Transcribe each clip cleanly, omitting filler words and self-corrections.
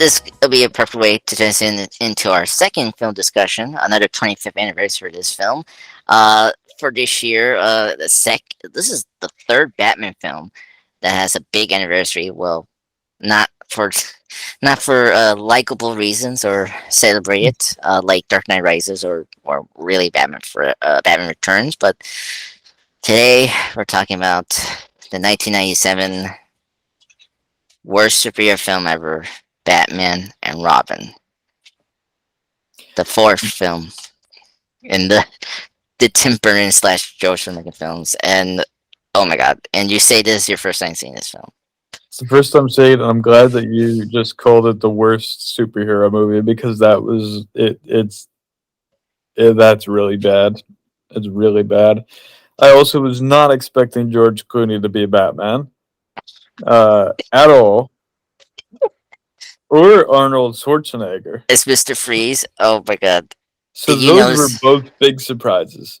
this will be a perfect way to transition into our second film discussion, another 25th anniversary of this film. For this year, this is the third Batman film that has a big anniversary. Well, not for not for likable reasons or celebrate it, like Dark Knight Rises or really Batman Returns, but today we're talking about the 1997 worst superhero film ever, Batman and Robin, the fourth film in the Tim Burton / Joel Schumacher films. And oh my god! And you say this is your first time seeing this film? It's the first time saying it, and I'm glad that you just called it the worst superhero movie because that was it. That's really bad. It's really bad. I also was not expecting George Clooney to be Batman at all, or Arnold Schwarzenegger. It's Mr. Freeze. Oh my god! So Did you those were notice? both big surprises.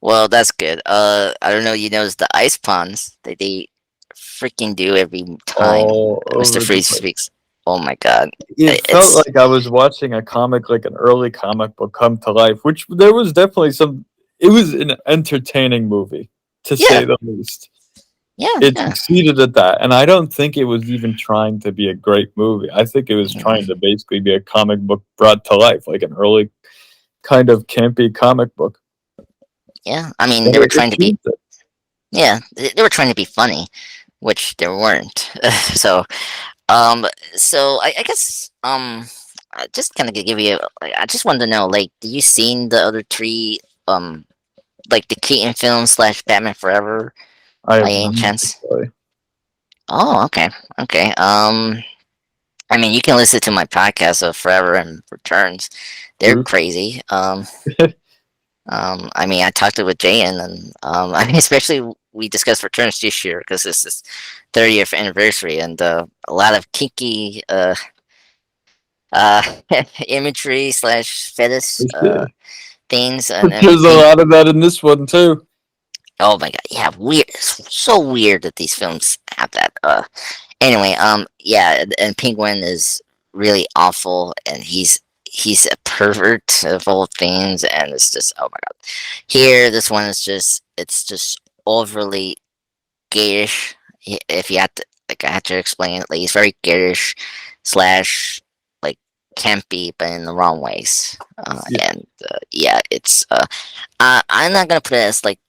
Well, that's good. I don't know. You notice the ice puns that they freaking do every time All Mr. over the Freeze place. speaks. Oh my god! It felt It's like I was watching a comic, like an early comic book come to life, which there was definitely some. It was an entertaining movie, to yeah, say the least. yeah, It yeah. succeeded at that, and I don't think it was even trying to be a great movie. I think it was Mhm. trying to basically be a comic book brought to life, like an early kind of campy comic book. Yeah, I mean, And they were it trying to be. achieved it. Yeah, they were trying to be funny, which they weren't. so, um, I guess, I just kind of give you. Like, I just wanted to know, like, did you seen the other three, um, like the Keaton film / Batman Forever I by have any not, chance? actually. Oh, okay, okay. I mean, you can listen to my podcast of Forever and Returns. They're True. crazy. I mean, I talked it with Jayan, and I mean, especially we discussed returns this year because this is 30th anniversary, and a lot of kinky uh, imagery / fetish For sure. things, and There's a lot of that in this one too. oh my god, yeah, weird. It's so weird that these films have that. Anyway, yeah, and Penguin is really awful, and he's a pervert of all things, and it's just oh my god. Here, this one is just overly gayish. If you have to, like, I have to explain it. Like, he's very gayish / like campy, but in the wrong ways. Yeah. And yeah, it's I'm not gonna put it as like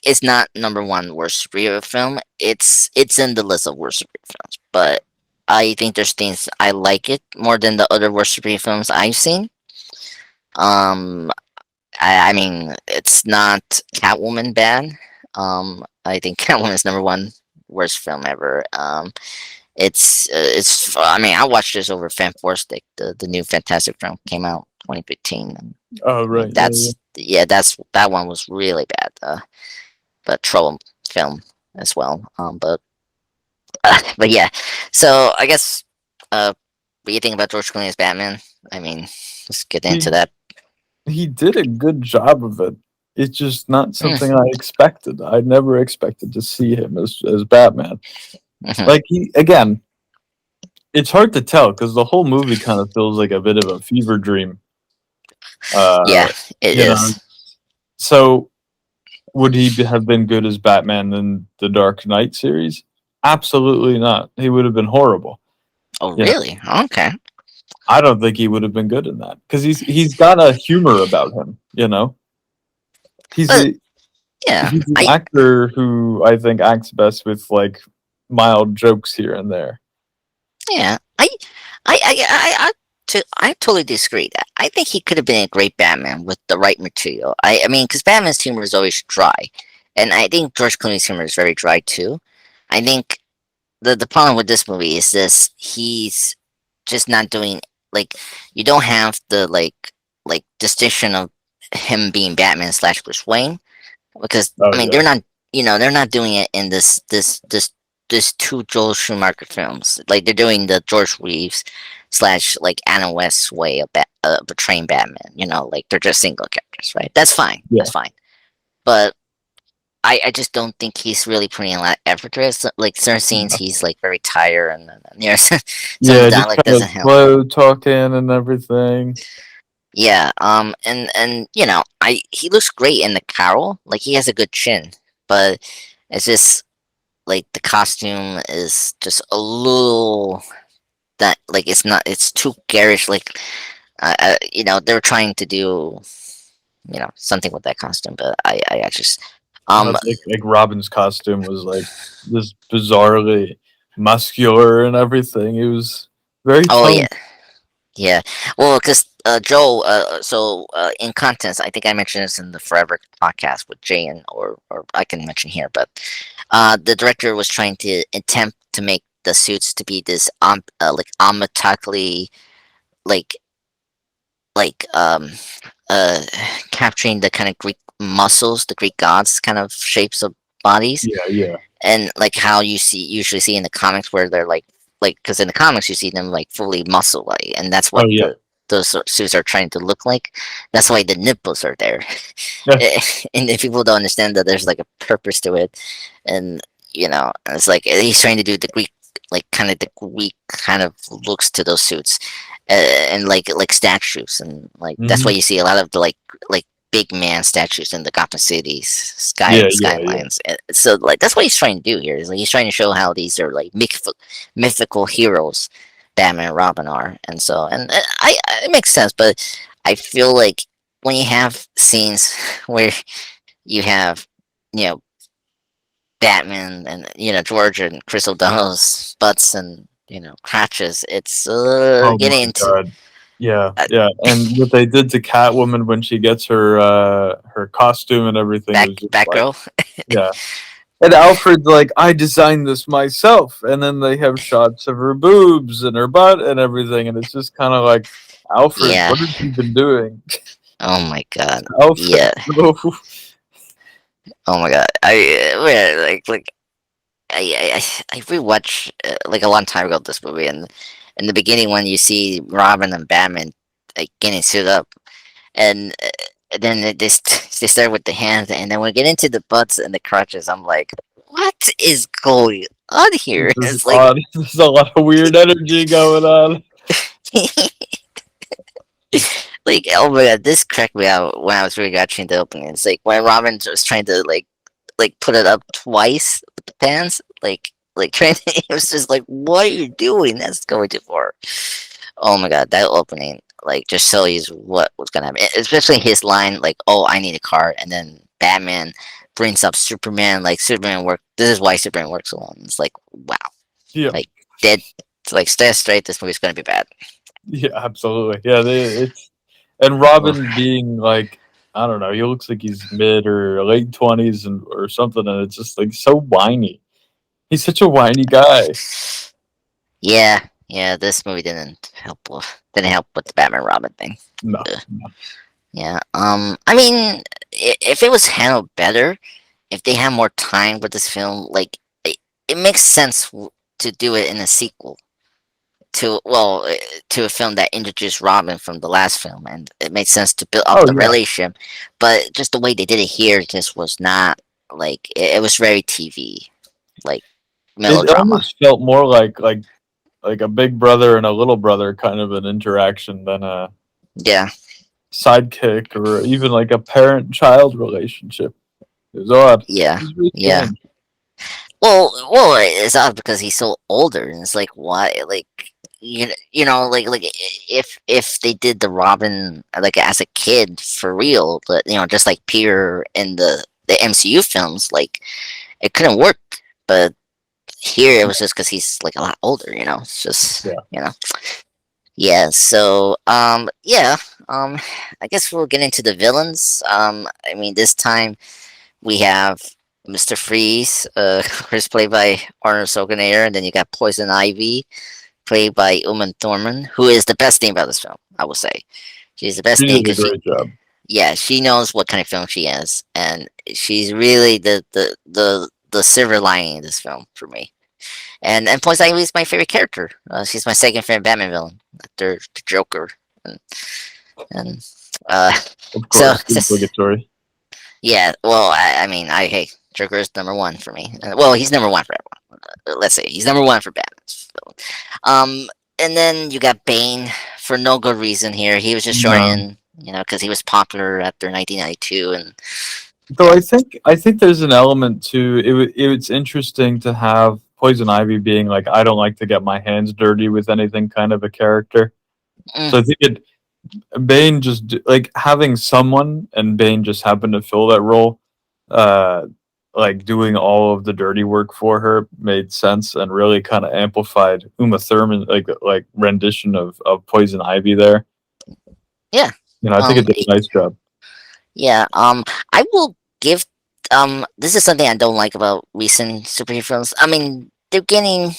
it's not number one worst superhero film. It's in the list of worst superhero films, but I think there's things I like it more than the other worst superhero films I've seen. Um, I mean, it's not Catwoman bad. I think Catwoman is number one worst film ever. It's. I mean, I watched this over Fan Four Stick. The new Fantastic film came out 2015. And, Oh I mean, right, yeah, yeah. that one was really bad. But trouble film as well. But yeah. So I guess. What do you think about George Clooney as Batman? I mean, let's get into He that. he did a good job of it. It's just not Mm, something I expected. I never expected to see him as Batman. mhm. Like he again, it's hard to tell because the whole movie kind of feels like a bit of a fever dream. Uh, Yeah, it you know, is. so would he have been good as Batman in the Dark Knight series? Absolutely not. He would have been horrible. Oh, You know, really? Okay. I don't think he would have been good in that because he's got a humor about him. You know, he's But a yeah, he's an actor who I think acts best with like mild jokes here and there. yeah, I totally disagree. That I think he could have been a great Batman with the right material. I mean, because Batman's humor is always dry, and I think George Clooney's humor is very dry too. I think the problem with this movie is this: he's just not doing like you don't have the like distinction of him being Batman / Bruce Wayne because Oh I mean yeah, they're not doing it in this two Joel Schumacher films. Like they're doing the George Reeves / like Adam West way of portraying Batman. Like they're just single characters, right? That's fine. yeah. That's fine. But I just don't think he's really putting a lot of effort to it. So, like certain scenes, he's like very tired, and you know, some of the Yeah, just dialogue kind of doesn't help. slow talking and everything. Yeah, and you know, I he looks great in the Carol. Like he has a good chin, but it's just like the costume is just a little that like it's not it's too garish. Like you know, they were trying to do you know something with that costume, but I just um Like Robin's costume was like this bizarrely muscular and everything. It was very oh yeah. toned. Yeah, well, because Joe, in contents, I think I mentioned this in the Forever podcast with Jay, and or I can mention here, but the director was trying to attempt to make the suits to be this like anatomically like like uh capturing the kind of Greek muscles, the Greek gods kind of shapes of bodies, Yeah, yeah. and like how you usually see in the comics where they're like because in the comics you see them like fully muscle like, and that's Oh what yeah. those suits are trying to look like. That's why the nipples are there. Yeah. And if people don't understand that there's like a purpose to it, and you know, it's like he's trying to do the Greek like kind of the Greek kind of looks to those suits, and like statues, and like that's why Hmm. you see a lot of the like big man statues in the Gotham cities Yeah, yeah, yeah. skylines. So like that's what he's trying to do here. Is like he's trying to show how these are like mythical heroes, Batman and Robin are, and so and it makes sense. But I feel like when you have scenes where you have you know Batman and you know George and Chris O'Donnell's butts and you know crotches, it's Oh getting my into god. Yeah, uh, yeah. And what they did to Catwoman when she gets her costume and everything is just back like, row. yeah. And Alfred's like, I designed this myself. And then they have shots of her boobs and her butt and everything. And it's just kind of like, Alfred, Yeah. what have you been doing? Oh my god. Alfred, Yeah. no. Oh my god. Like I rewatched like a long time ago this movie, and in the beginning when you see Robin and Batman like getting suited up, and then they start with the hands, and then we get into the butts and the crotches. I'm like, what is going on here? This is It's like odd. There's a lot of weird energy going on. like oh my god, this cracked me out when I was rewatching the opening. It's like when Robin was trying to like put it up twice with the pants, like trying to, it was just like, what are you doing? That's going too far. Oh my god, that opening like just shows you what was gonna happen. Especially his line like, "Oh, I need a car," and then Batman brings up Superman. Like Superman work. This is why Superman works alone. It's like wow, Yeah, like dead. It's like stay straight. This movie's gonna be bad. yeah, absolutely. Yeah, it's and Robin being like, I don't know, he looks like he's mid or late 20s and or something, and it's just like so whiny. He's such a whiny guy. Yeah, yeah. This movie didn't help with the Batman Robin thing. No, Ugh. no. Yeah. I mean, if it was handled better, if they had more time with this film, like it makes sense to do it in a sequel to to a film that introduced Robin from the last film, and it made sense to build up Oh the yeah, relationship. But just the way they did it here just was not like it was very TV like it melodrama. almost felt more like a big brother and a little brother kind of an interaction than a Yeah, sidekick or even like a parent child relationship. It was odd. It yeah, was really yeah. strange. Well, it's odd because he's so older, and it's like why, like you know, like if they did the Robin like as a kid for real, but you know, just like Peter in the MCU films, like it couldn't work. But here it was just because he's like a lot older, you know. It's just Yeah. you know, yeah. So yeah, um, I guess we'll get into the villains. I mean, this time we have Mr. Freeze, who's played by Arnold Schwarzenegger, and then you got Poison Ivy, played by Uma Thurman, who is the best thing about this film, I will say. She's the best She thing did a because great job. yeah, she knows what kind of film she is, and she's really the silver lining in this film for me. And Poison Ivy is my favorite character. She's my second favorite Batman villain after the Joker, and uh, Of so course, the obligatory. Yeah, well, I mean, hey, Joker is number one for me. Well, he's number one for everyone. Let's say he's number one for Batman's film. And then you got Bane for no good reason here. He was just short No. in, because he was popular after 1992, and Though yeah. I think there's an element to it. It's interesting to have Poison Ivy being like, I don't like to get my hands dirty with anything kind of a character. Mm, So I think Bane just like having someone and Bane just happened to fill that role, uh, like doing all of the dirty work for her made sense and really kind of amplified Uma Thurman like rendition of Poison Ivy there. yeah. I think it Um, did a nice job. yeah. I will give. This is something I don't like about recent superhero films. I mean, they're getting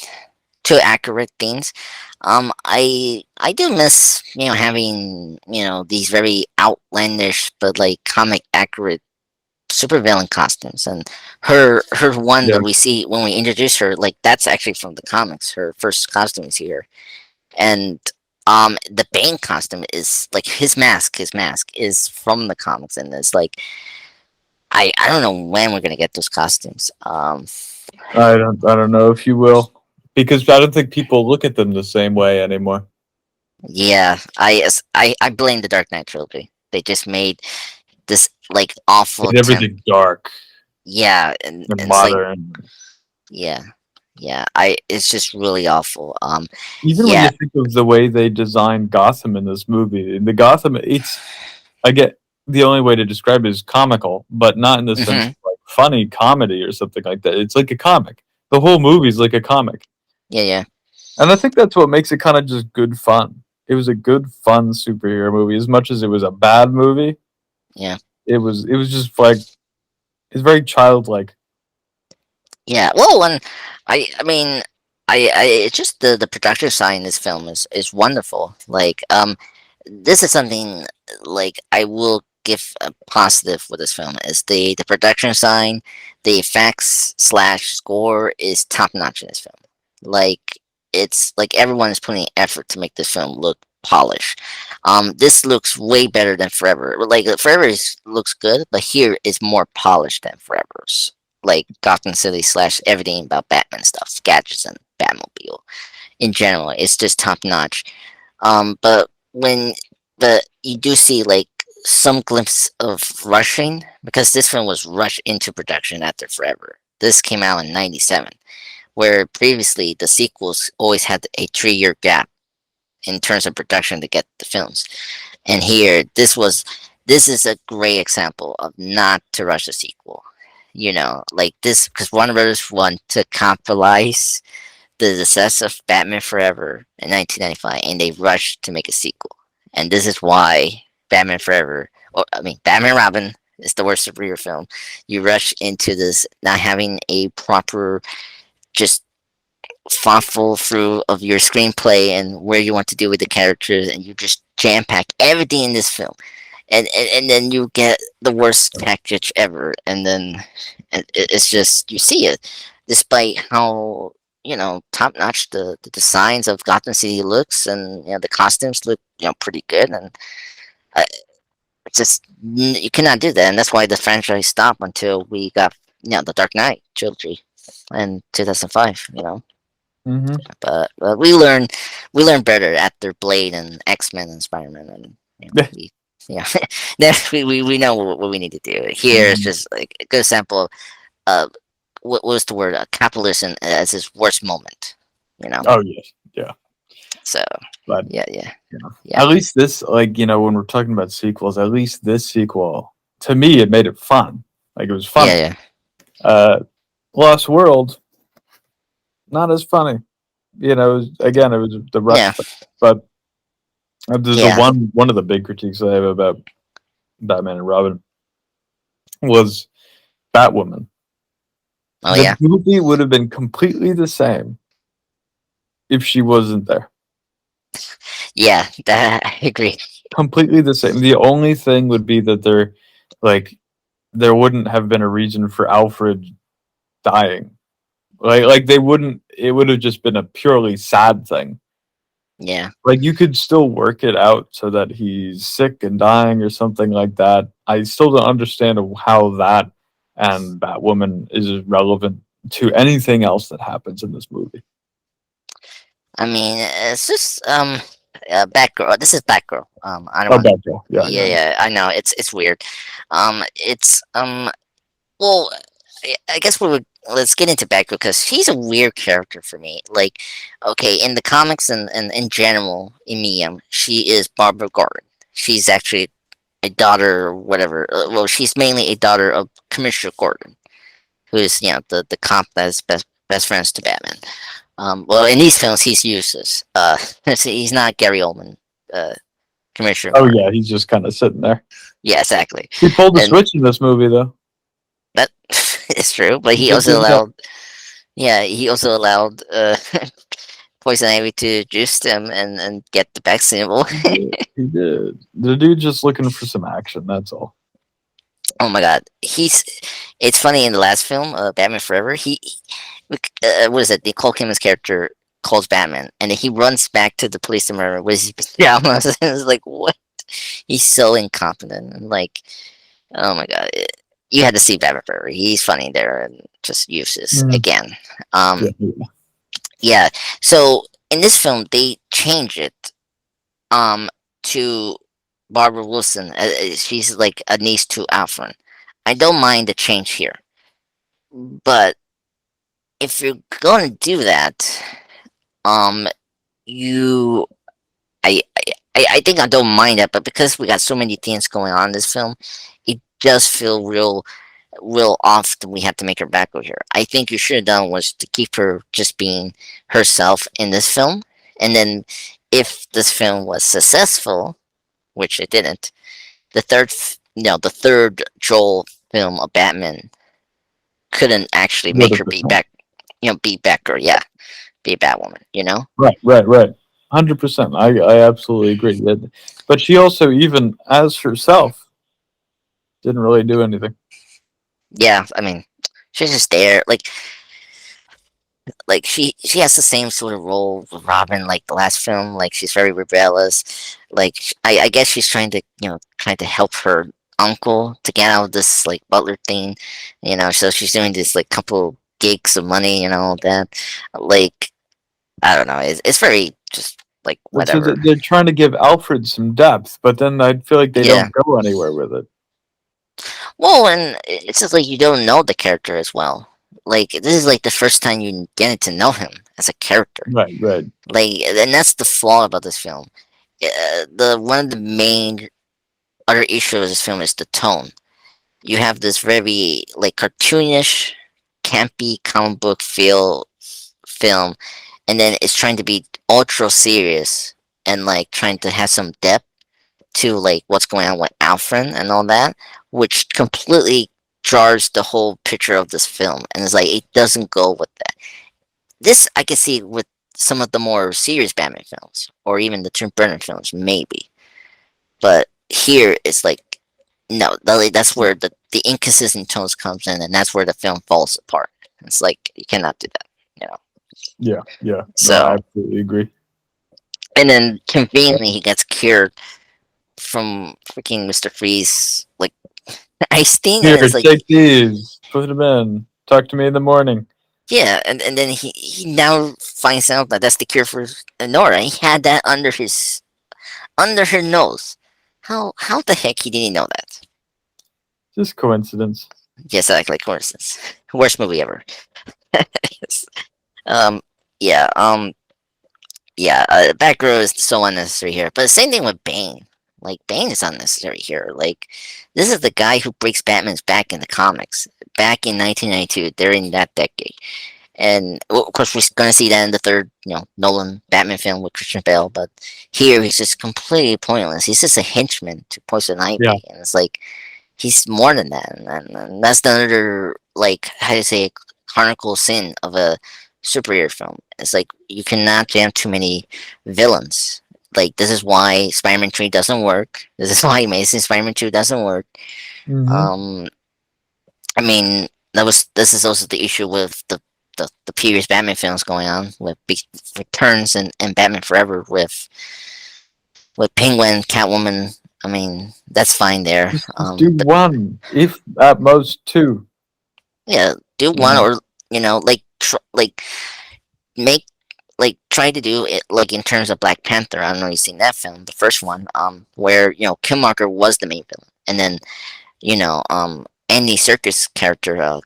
too accurate things. I do miss having these very outlandish but like comic accurate supervillain costumes, and her one Yeah, that we see when we introduce her, like that's actually from the comics. Her first costume is here, and the Bane costume is like his mask is from the comics, and it's like I don't know when we're gonna get those costumes. I don't know if you will, because I don't think people look at them the same way anymore. Yeah, I blame the Dark Knight trilogy. They just made this like awful Made attempt. everything dark Yeah, and and it's like, modern. yeah, yeah. It's just really awful. Even when Yeah. you think of the way they designed Gotham in this movie, in the Gotham, it's I get the only way to describe it is comical, but not in the sense of Hmm. like funny comedy or something like that. It's like a comic. The whole movie's like a comic, Yeah, yeah, and I think that's what makes it kind of just good fun. It was a good fun superhero movie, as much as it was a bad movie. yeah, It was just like it's very childlike. yeah. Well, and I mean, it's just the production side in this film is wonderful. Like, this is something like I will give a positive for this film is the production side, the effects slash score is top notch in this film. Like, it's like everyone is putting effort to make this film look polished. This looks way better than Forever. Like Forever looks good, but here is more polished than Forever's. Like Gotham City slash everything about Batman stuff, gadgets and Batmobile in general, it's just top notch. But you do see like some glimpse of rushing because this film was rushed into production after Forever. This came out in '97, where previously the sequels always had a 3-year gap in terms of production to get the films. And here, this is a great example of not to rush a sequel. Like this because Warner Brothers want to capitalize the success of Batman Forever in 1995, and they rushed to make a sequel. And this is why Batman Forever, or I mean, Batman Robin is the worst superhero film. You rush into this not having a proper, just thoughtful through of your screenplay and where you want to do with the characters, and you just jam pack everything in this film. And then you get the worst package ever, and then it's just you see it, despite how top notch the designs of Gotham City looks, and the costumes look pretty good, and uh, it's just you cannot do that, and that's why the franchise stopped until we got the Dark Knight trilogy in 2005. Hmm. But we learn better after Blade and X-Men and Spider-Man, and we yeah then we know what we need to do. Here it's just like a good example of what was the word, capitalism as his worst moment. you know Oh yes, yeah, so but yeah, yeah, yeah, at least this, like, when we're talking about sequels, at least this sequel, to me, it made it fun. Like, it was yeah, funny. yeah, Uh, Lost World, not as funny. Again, it was the rush yeah, thing. But the yeah. one of the big critiques I have about Batman and Robin was Batwoman. Oh The yeah, movie would have been completely the same if she wasn't there. yeah. I agree. Completely the same. The only thing would be that like, there wouldn't have been a reason for Alfred dying. Like they wouldn't. It would have just been a purely sad thing. Yeah. Like you could still work it out so that he's sick and dying or something like that. I still don't understand how that and Batwoman is relevant to anything else that happens in this movie. I mean, it's just Batgirl. This is Batgirl. I don't Oh, want. Batgirl. Yeah, Yeah, yeah, yeah. yeah. I know it's weird. It's Well, I guess we would let's get into Batgirl because she's a weird character for me. Like, okay, in the comics and in general, in medium, she is Barbara Gordon. She's actually a daughter or whatever. Well, she's mainly a daughter of Commissioner Gordon, who is the cop that is best friends to Batman. Well, in these films, he's useless. He's not Gary Oldman, uh, Commissioner Oh Gordon. yeah, he's just kind of sitting there. Yeah, exactly. He pulled the And switch in this movie, though. that is true, but He he did also give it up. allowed. Yeah, he also allowed Poison Ivy to juice them and get the back symbol. He did. He did. The dude just looking for some action. That's all. Oh my god, he's. It's funny in the last film, Batman Forever. What is it? Nicole Kidman's character calls Batman, and then he runs back to the police department with his pajamas. And it's like what? He's so incompetent. And like, oh my god, you had to see Batman Forever. He's funny there and just useless Mm. again. Yeah, yeah. Yeah. So in this film, they change it to Barbara Wilson. She's like a niece to Alfred. I don't mind the change here, but if you're going to do that, um, you, I think I don't mind that, but because we got so many things going on in this film, it does feel real off that we have to make her back over here. I think you should have done was to keep her just being herself in this film, and then if this film was successful, which it didn't, the third Joel film of Batman couldn't actually Would make have her be been. back, be Batgirl, yeah, be a Batwoman, you know? Right, right, right. 100%. I absolutely agree. But she also, even as herself, didn't really do anything. Yeah, I mean, she's just there, like she has the same sort of role with Robin, like the last film. Like she's very rebellious. Like I guess she's trying to help her uncle to get out of this like butler thing, So she's doing this like couple gigs of money, all that. Like I don't know. It's very just like So whatever. they're trying to give Alfred some depth, but then I feel like they Yeah. don't go anywhere with it. Well, and it's just like you don't know the character as well. Like this is like the first time you get to know him as a character. Right, right. Like, and that's the flaw about this film. The one of the main other issues of this film is the tone. You have this very like cartoonish, campy comic book feel film, and then it's trying to be ultra serious and like trying to have some depth to like what's going on with Alfred and all that, which completely jars the whole picture of this film, and it's like it doesn't go with that. This I can see with some of the more serious Batman films, or even the Tim Burton films, maybe. But here it's like no, that's where the inconsistent tones comes in, and that's where the film falls apart. It's like you cannot do that. Yeah, yeah. No, I So, absolutely agree. and then conveniently he gets cured from freaking Mr. Freeze like ice thing, Here, and it's like take these. Put them in. Talk to me in the morning. yeah, and then he now finds out that that's the cure for Nora. He had that under her nose. How the heck he didn't know that? Just coincidence. Yes, like coincidence. Worst movie ever. Yes. Um. Yeah. Yeah. Batgirl is so unnecessary here. But the same thing with Bane. Like Bane is unnecessary here. Like this is the guy who breaks Batman's back in the comics back in 1992 during that decade. And well, of course, we're gonna see that in the third, Nolan Batman film with Christian Bale. But here, he's just completely pointless. He's just a henchman to Poison Yeah. Ivy, and it's like he's more than that. And that's the other, like, how do you say, chronicle sin of a superhero film. It's like you cannot jam too many villains. Like this is why Spider-Man 3 doesn't work. This is why Amazing Spider-Man 2 doesn't work. Mm-hmm. Um, I mean, this is also the issue with the the previous Batman films going on with returns and Batman Forever with Penguin, Catwoman. I mean, that's fine there. Just do But one, if at most two. yeah, do You one know. or like like make like try to do it like in terms of Black Panther. I don't know if you've seen that film, the first one, where Killmonger was the main villain, and then Andy Serkis character,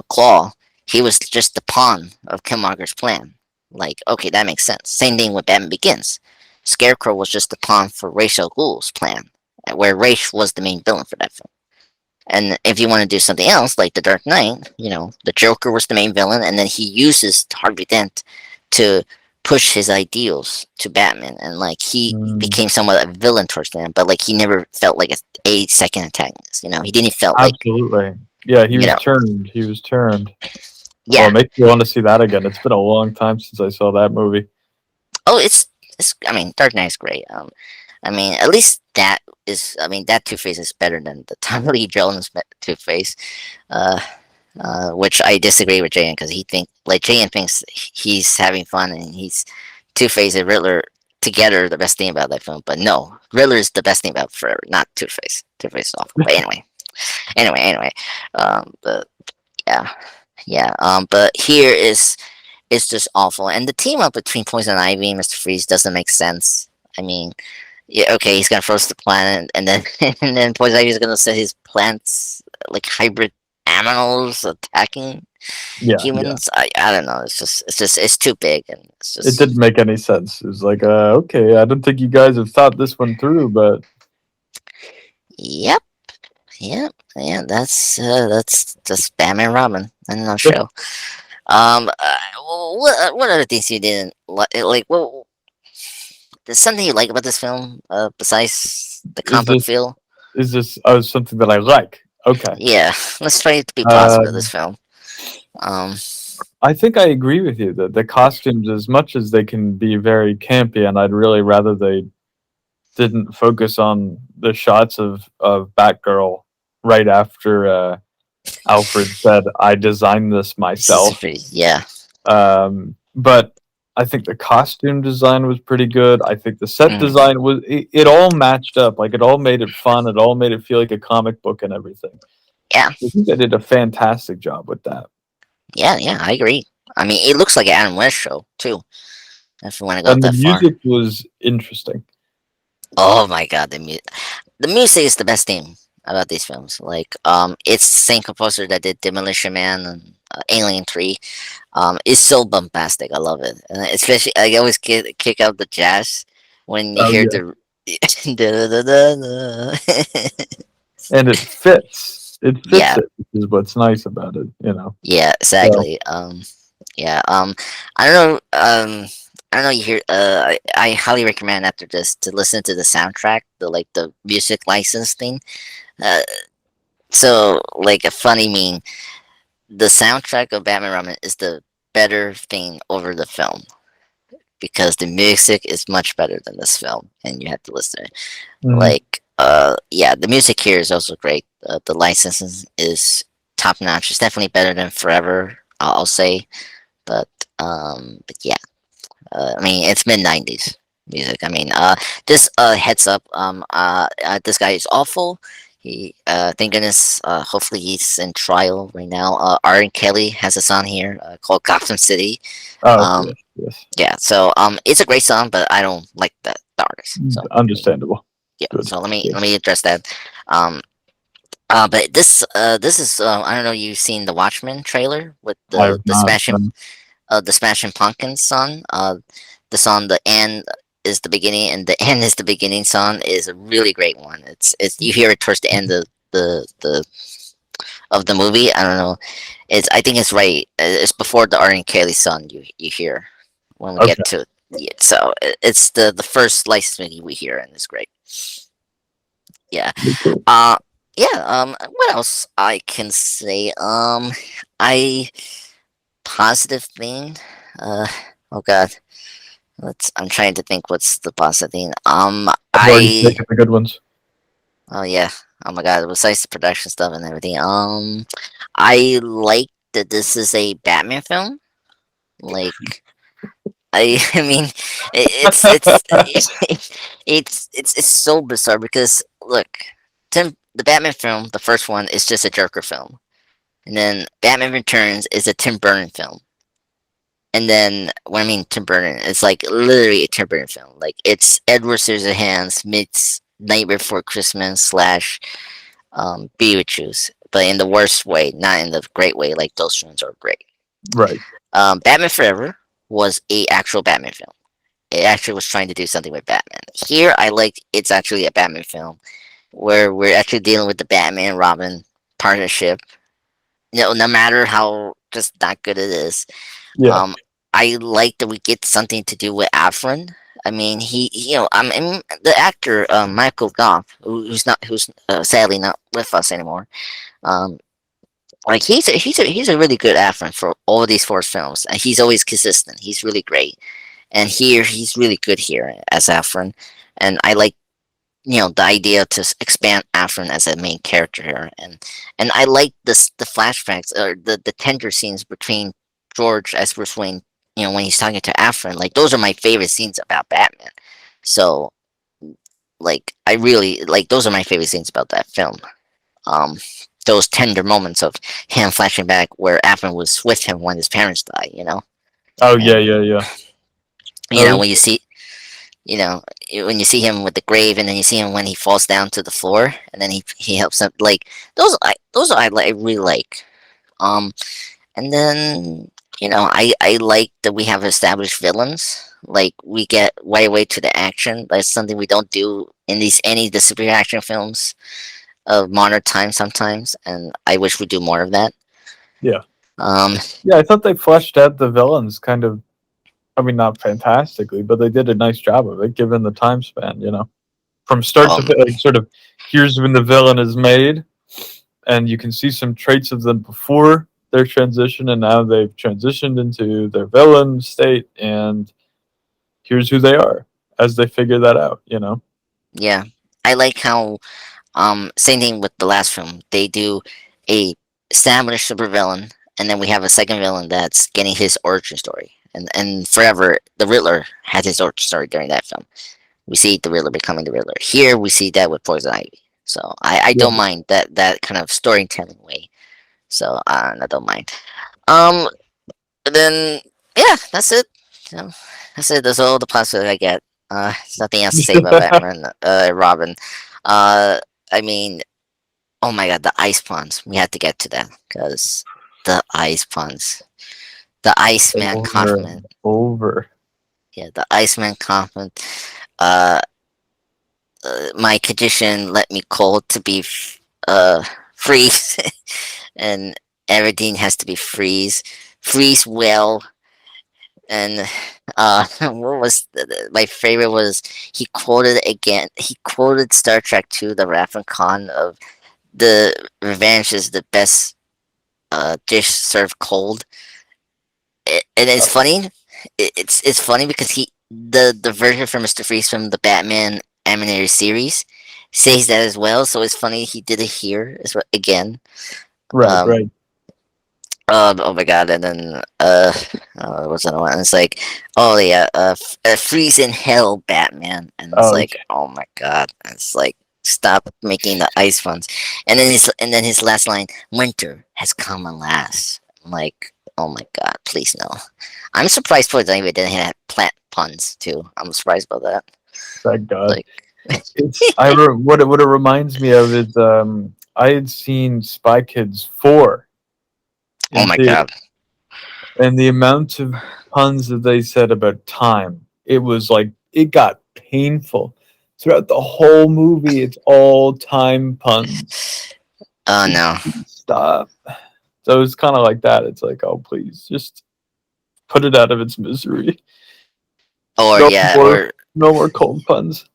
Claw, he was just the pawn of Killmonger's plan. Like, okay, that makes sense. Same thing with Batman Begins. Scarecrow was just the pawn for Ra's al Ghul's plan, where Ra's was the main villain for that film. And if you want to do something else, like The Dark Knight, the Joker was the main villain, and then he uses Harvey Dent to push his ideals to Batman, and like he Mm, became somewhat a villain towards them, but like he never felt like a second antagonist. He didn't felt like absolutely. Yeah, he you was know, turned. He was turned. Oh, yeah. it makes me want to see that again. It's been a long time since I saw that movie. Oh, it's. I mean, Dark Knight is great. I mean, at least that is. I mean, that Two Face is better than the Tommy Lee Jones Two Face. Uh, which I disagree with Jayan because Jayan thinks he's having fun and he's Two Face and Riddler together the best thing about that film. But no, Riddler is the best thing about Forever, not Two Face. Two Face is awful. But anyway. But yeah, yeah. But here is it's just awful, and the team up between Poison Ivy and Mister Freeze doesn't make sense. I mean, yeah, okay, he's gonna frost the planet, and then and then Poison Ivy is gonna set his plants like hybrid animals attacking Yeah, yeah. humans. I don't know. It's too big, and it's It just didn't make any sense. It was like, okay, I don't think you guys have thought this one through, but yep, yep, yeah. That's just Batman and Robin in a nutshell. What other things you didn't like? What there's something you like about this film besides the is comic book this feel? is this something that I like? Okay. Yeah, let's try to be positive with Um, this film. Um, I think I agree with you that the costumes, as much as they can be very campy, and I'd really rather they didn't focus on the shots of Batgirl right after Alfred said, "I designed this myself." yeah. But I think the costume design was pretty good. I think the set Mm, design it all matched up. Like it all made it fun. It all made it feel like a comic book and everything. yeah, I think they did a fantastic job with that. yeah. I agree. I mean, it looks like an Adam West show too. If you want to go And the that far. music was interesting. Oh my god, the music is the best thing about these films. Like, it's the same composer that did Demolition Man and Alien 3. It's so bombastic. I love it, and especially I always kick out the jazz when you Oh hear yeah, the. Da-da-da-da-da. and it fits. It fits Yeah, it, which is what's nice about it. You know. yeah, So exactly. Yeah. I don't know. I don't know. You hear? I highly recommend after this to listen to the soundtrack, the music license thing. Uh, so like a funny meme, the soundtrack of Batman Robin is the better thing over the film because the music is much better than this film, and you have to listen. mhm. Like, yeah, the music here is also great. The license is top notch. It's definitely better than Forever, I'll say. But yeah, I mean, it's mid 90s music. I mean, this heads up. This guy is awful. Thank goodness. Hopefully, he's in trial right now. Aaron Kelly has a song here called Gotham City. Oh Um, yes, yes, yeah, so it's a great song, but I don't like the artist. So understandable. yeah, Good. so let me Good. let me address that. Um, but this is I don't know. You've seen the Watchmen trailer with I have not. the Smashing Pumpkins song. The song "The End" is the beginning, and "The End" is the beginning song is a really great one. It's you hear it towards the end of the of the movie. I don't know. I think it's right. It's before the Arden Kelly song you hear when we get Okay. to it. So it's the first licensing we hear, and it's great. Yeah. Cool. Uh. Yeah. What else I can say? I positive thing. Uh. Oh God. I'm trying to think. What's the positive thing? I've already I. taken the good ones. Oh yeah. Oh my God. Besides the production stuff and everything. I like that this is a Batman film. Like I mean, it's so bizarre because look, the Batman film, the first one is just a Joker film, and then Batman Returns is a Tim Burton film, and then when I mean Tim Burton, it's like literally a Tim Burton film. Like it's Edward Scissorhands meets Nightmare Before Christmas slash Beetlejuice, but in the worst way, not in the great way. Like those films are great. Right. Batman Forever was a actual Batman film. It actually was trying to do something with Batman. Here, I like it's actually a Batman film where we're actually dealing with the Batman Robin partnership. No matter how just not good it is, Yeah. um, I like that we get something to do with Afrin. I mean, I mean, the actor Michael Gough, who's sadly not with us anymore. Um, like he's a really good Afrin for all these four films, and he's always consistent. He's really great. And here he's really good here as Afrin, and I like the idea to expand Afrin as a main character here, and I like the flashbacks or the tender scenes between George as Bruce Wayne, when he's talking to Afrin. Like those are my favorite scenes about Batman. So like I really like those are my favorite scenes about that film. Um, those tender moments of him flashing back where Afrin was with him when his parents died. Oh yeah, And yeah, yeah. you Oh know when you see you know, when you see him with the grave, and then you see him when he falls down to the floor, and then he helps him. Like I really like. Um, and then I like that we have established villains. Like we get right away to the action. That's something we don't do in any of the superhero action films of modern times sometimes, and I wish we do more of that. yeah, Um, yeah. I thought they fleshed out the villains kind of. I mean, not fantastically, but they did a nice job of it, given the time span. From start to um, like sort of here's when the villain is made, and you can see some traits of them before their transition, and now they've transitioned into their villain state, and here's who they are as they figure that out. yeah, I like how same thing with the last film. They do a established supervillain, and then we have a second villain that's getting his origin story. And forever, the Riddler has his origin story during that film. We see the Riddler becoming the Riddler. Here, we see that with Poison Ivy. So I Yeah, don't mind that kind of storytelling way. So I don't mind. Um, then yeah, that's it. So, that's it. That's all the positive I get. There's nothing else to say about Batman, Robin. Uh, I mean, oh my god, the ice puns. We had to get to that because the ice puns. The Iceman over compliment. and over. Yeah, the Iceman compliment. Uh, my condition let me cold to be freeze, and everything has to be freeze. Freeze well, and what was my favorite was he quoted again. He quoted Star Trek 2, the Wrath and Khan of the revenge is the best dish served cold. And it's funny. It's funny because the version from Mr. Freeze from the Batman animated series says that as well. So it's funny he did it here as well, again. Right, Um. right. Oh my god! And then what's that one? It's like, oh yeah, freeze in hell, Batman. And it's Oh like, oh my god! It's like, stop making the ice ones. And then his last line, winter has come and last. I'm like, oh my god, please no. I'm surprised Towards Anyway didn't have plant puns too. I'm surprised about that. thank God. Like, What it reminds me of is I had seen Spy Kids 4 oh in my theater, god. and the amount of puns that they said about time, it was like it got painful throughout the whole movie. It's all time puns. Oh Just no. stop. So it's kind of like that. It's like, oh please, just put it out of its misery. Or No yeah, more, or no more cold puns.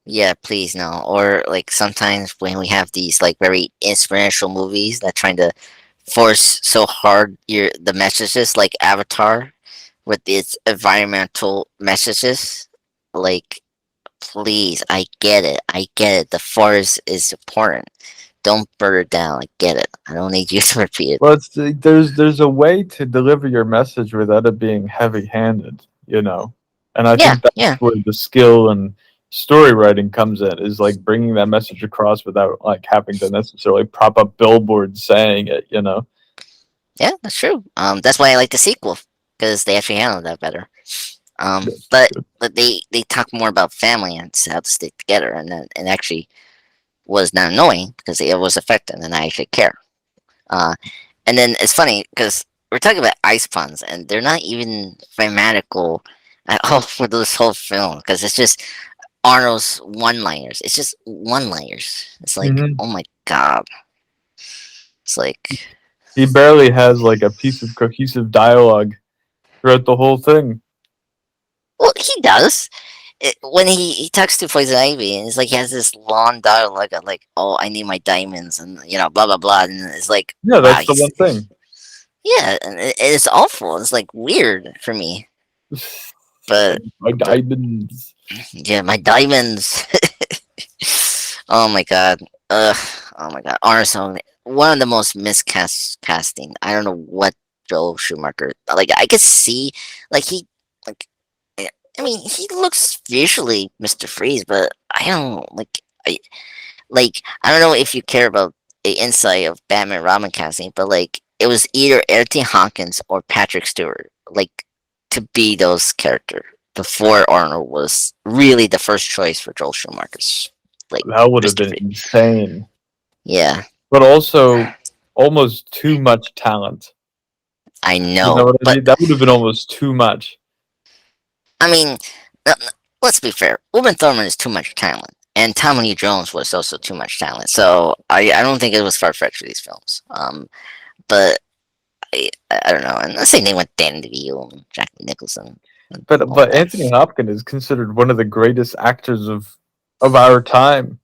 yeah, please no. Or like sometimes when we have these like very inspirational movies that trying to force so hard the messages like Avatar with its environmental messages, like please, I get it. I get it. The forest is important. don't burn it down. I get it. I don't need you to repeat it. Well, there's a way to deliver your message without it being heavy-handed, you know? And I Yeah, think that's yeah, where the skill and story writing comes in, is, like, bringing that message across without, like, having to necessarily prop up billboards saying it, you know? yeah. That's true. That's why I like the sequel because they actually handled that better. Yeah, But good. they talk more about family and how to stick together, and then it actually was not annoying because it was effective, and I actually care. Uh, and then it's funny because we're talking about ice puns, and they're not even grammatical at all for this whole film because it's just Arnold's one-liners. It's just one-liners. It's like, Mhm. oh my god. It's like, He barely has, like, a piece of cohesive dialogue throughout the whole thing. well, he does. When he talks to Poison Ivy, and it's like he has this long dialogue of like, "Oh, I need my diamonds," and blah blah blah, and it's like, Yeah, wow, that's the he's one thing. yeah, and it's awful. It's like weird for me, but My but diamonds. yeah, my diamonds. Oh my god. Ugh. Oh my god. Arnold, one of the most miscast casting. I don't know what Joel Schumacher. Like I could see, like he, like I mean, he looks visually Mr. Freeze, but I don't I don't know if you care about the insight of Batman Robin casting, but like it was either Anthony Hopkins or Patrick Stewart, like to be those character before Arnold was really the first choice for Joel Schumacher's like That would have Mr. been Freeze. insane. Yeah, But also almost too much talent. I You know know, what I but mean? That would have been almost too much. I mean, let's be fair. Uma Thurman is too much talent, and Tommy Lee Jones was also too much talent. So I don't think it was far fetched for these films. But I don't know. And let's say they went Danny DeVito and Jack Nicholson and But all of that. Anthony Hopkins is considered one of the greatest actors of our time.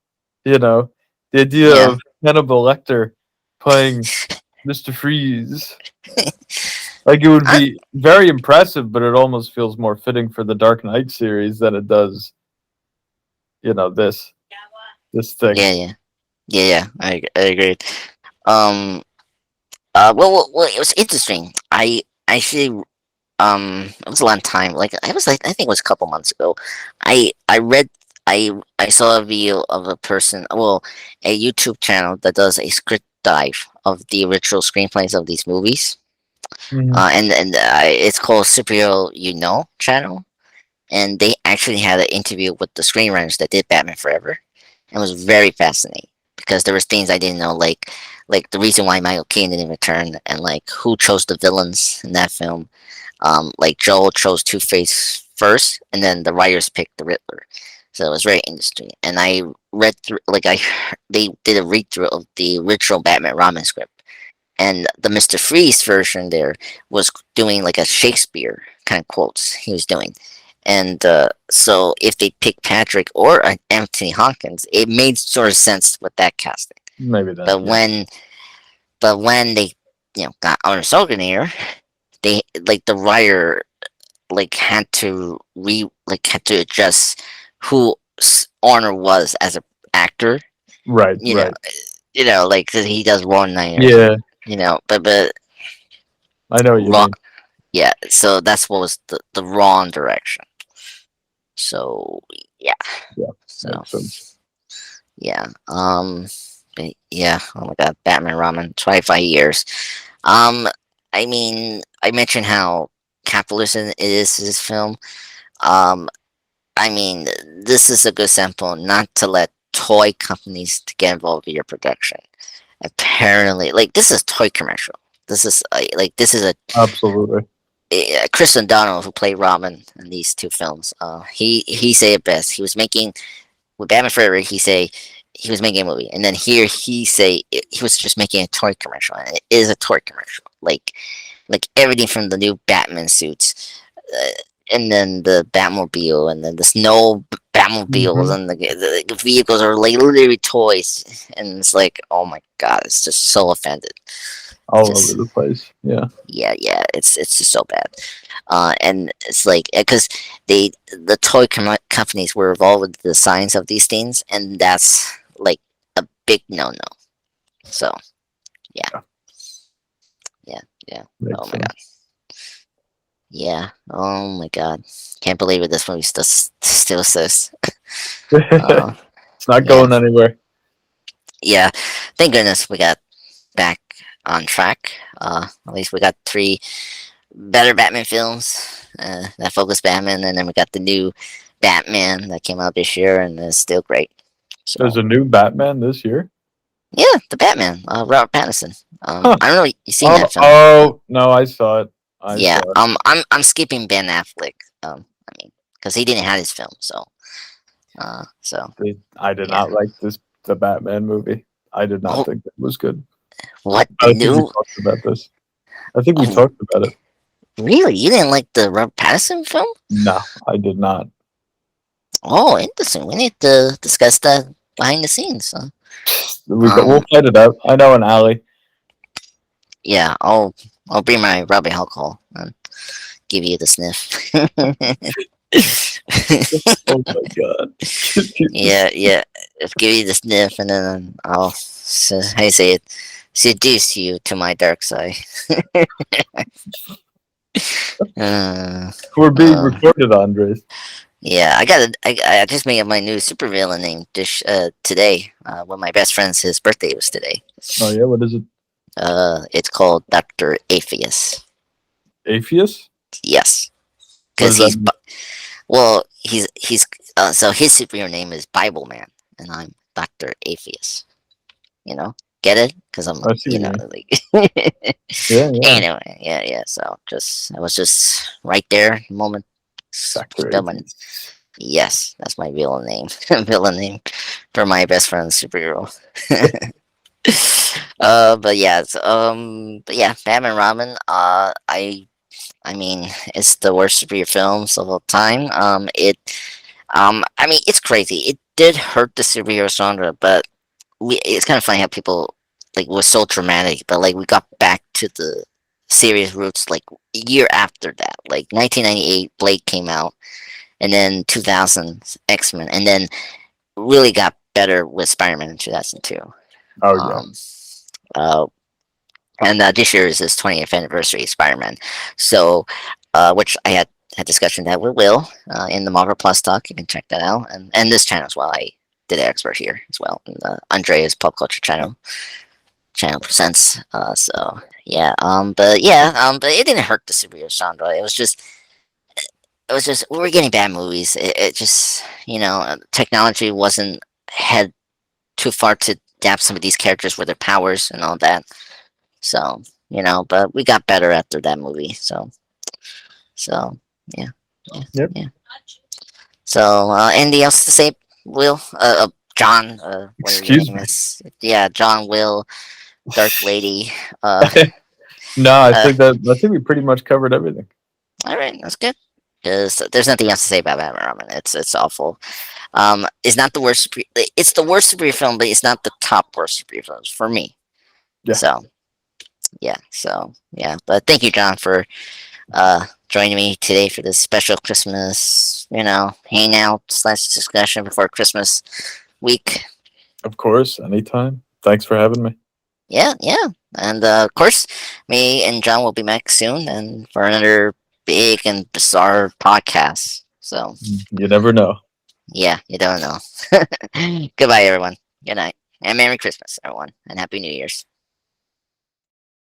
You know, the idea Yeah. of Hannibal Lecter playing Mr. Freeze, like, it would I, be very impressive, but it almost feels more fitting for the Dark Knight series than it does, this thing. yeah, yeah, yeah, yeah. I agree. Um. Well, it was interesting. I actually it was a long time. Like I was like I think it was a couple months ago. I read I saw a video of a person, well, a YouTube channel that does a script dive of the original screenplays of these movies. Mhm. And it's called Superhero channel, and they actually had an interview with the screenwriters that did Batman Forever, and it was very fascinating because there was things I didn't know, like the reason why Michael Caine didn't return, and like who chose the villains in that film. Like Joel chose Two Face first, and then the writers picked the Riddler. So it was very interesting. And I read through, they did a read through of the original Batman Robin script, and the Mister Freeze version there was doing like a Shakespeare kind of quotes he was doing. And so if they picked Patrick or Anthony Hopkins, it made sort of sense with that casting. Maybe then, But yeah. when they got Arnold Schwarzenegger, they like the writer had to adjust who Arnold was as a actor. Right, You know, right. like 'cause he does one liners Yeah, and but I know what you wrong. mean. Yeah, so that's what was the wrong direction. So yeah, Yeah, so makes sense. yeah, but yeah. Oh my God, Batman Ramen, 25 years. Um, I mean, I mentioned how capitalism is this film. Um, I mean, this is a good sample not to let toy companies to get involved in your production. Apparently, like this is a toy commercial. This is this is Absolutely. Chris O'Donnell who played Robin in these two films. He say it best. He was making with Batman Forever. He was making a movie, and then here he was just making a toy commercial, and it is a toy commercial. Like everything from the new Batman suits, uh, and then the Batmobile, and then the snow Batmobiles, Mhm. and the vehicles are like literally toys, and it's like, oh my God, it's just so offended. All over Just the place. Yeah. yeah, it's just so bad. And it's like because the toy companies were involved with the designs of these things, and that's like a big no no. So yeah, Yeah, yeah, yeah. Oh makes my god. sense. Yeah. Oh my god. Can't believe it. This movie still says. Uh, It's not yeah, going anywhere. yeah. Thank goodness we got back on track. At least we got three better Batman films that focus Batman, and then we got the new Batman that came out this year, and is still great. There's So a new Batman this year. yeah, the Batman, Robert Pattinson. Huh. I don't know. You seen Oh, that film? oh no, I saw it. I Yeah. saw it. I'm skipping Ben Affleck. I mean, because he didn't have his film, so. So I did yeah. not like the Batman movie. I did not Oh, think it was good. what the I think we new? talked about this. I think we Oh, talked about it. really? You didn't like the Robert Pattinson film? No, I did not. Oh, interesting. We need to discuss that behind the scenes. We'll fight it out. I know an alley. Yeah, I'll bring my Robbie alcohol and give you the sniff. Oh my god. Yeah, yeah. I'll give you the sniff, and then I'll how you say it, seduce you to my dark side. uh, We're being uh, recorded, Andres. yeah, I just made up my new supervillain name today. One of my best friends, his birthday was today. Oh yeah, what is it? It's called Doctor Apheus. Atheist? Yes, What because does that mean? so his superhero name is Bible Man, and I'm Doctor Apheus. You know, get it? Because I'm, I see what you mean. like. Yeah, yeah. Anyway, yeah, yeah. So I was just right there, the moment. Doctor Spell my, Atheist. yes, that's my villain name. Villain name for my best friend's superhero. But yeah, Batman Robin. I mean, it's the worst superhero films of all time. I mean, it's crazy. It did hurt the superhero genre, but it's kind of funny how people like was so dramatic, but like we got back to the serious roots like a year after that. Like 1998, Blade came out, and then 2000 X-Men, and then really got better with Spider-Man in 2002. Oh yeah. Um, uh, and this year is his 20th anniversary of Spider-Man. So, which I had discussion that we will in the Marvel Plus talk. You can check that out, and this channel as well. I did an expert here as well. And, Andrea's pop culture channel presents. So yeah. But it didn't hurt the superhero genre. It was just we were getting bad movies. It just technology wasn't had too far to adapt some of these characters with their powers and all that. So but we got better after that movie. So yeah, yeah, Yep. yeah. So anything else to say, Will? John, whatever your Excuse name me. is. Yeah, John, Will, Dark Lady. No, I Uh, think we pretty much covered everything. all right, that's good. Because there's nothing else to say about Batman Robin. It's awful. It's not the worst. It's the worst superhero film, but it's not the top worst superhero films for me. Yeah. So yeah. But thank you, John, for joining me today for this special Christmas, hangout slash discussion before Christmas week. Of course, anytime. Thanks for having me. Yeah, yeah. And of course, me and John will be back soon and for another big and bizarre podcast. So, You never know. yeah, you don't know. Goodbye, everyone. Good night. And Merry Christmas, everyone. And Happy New Year's.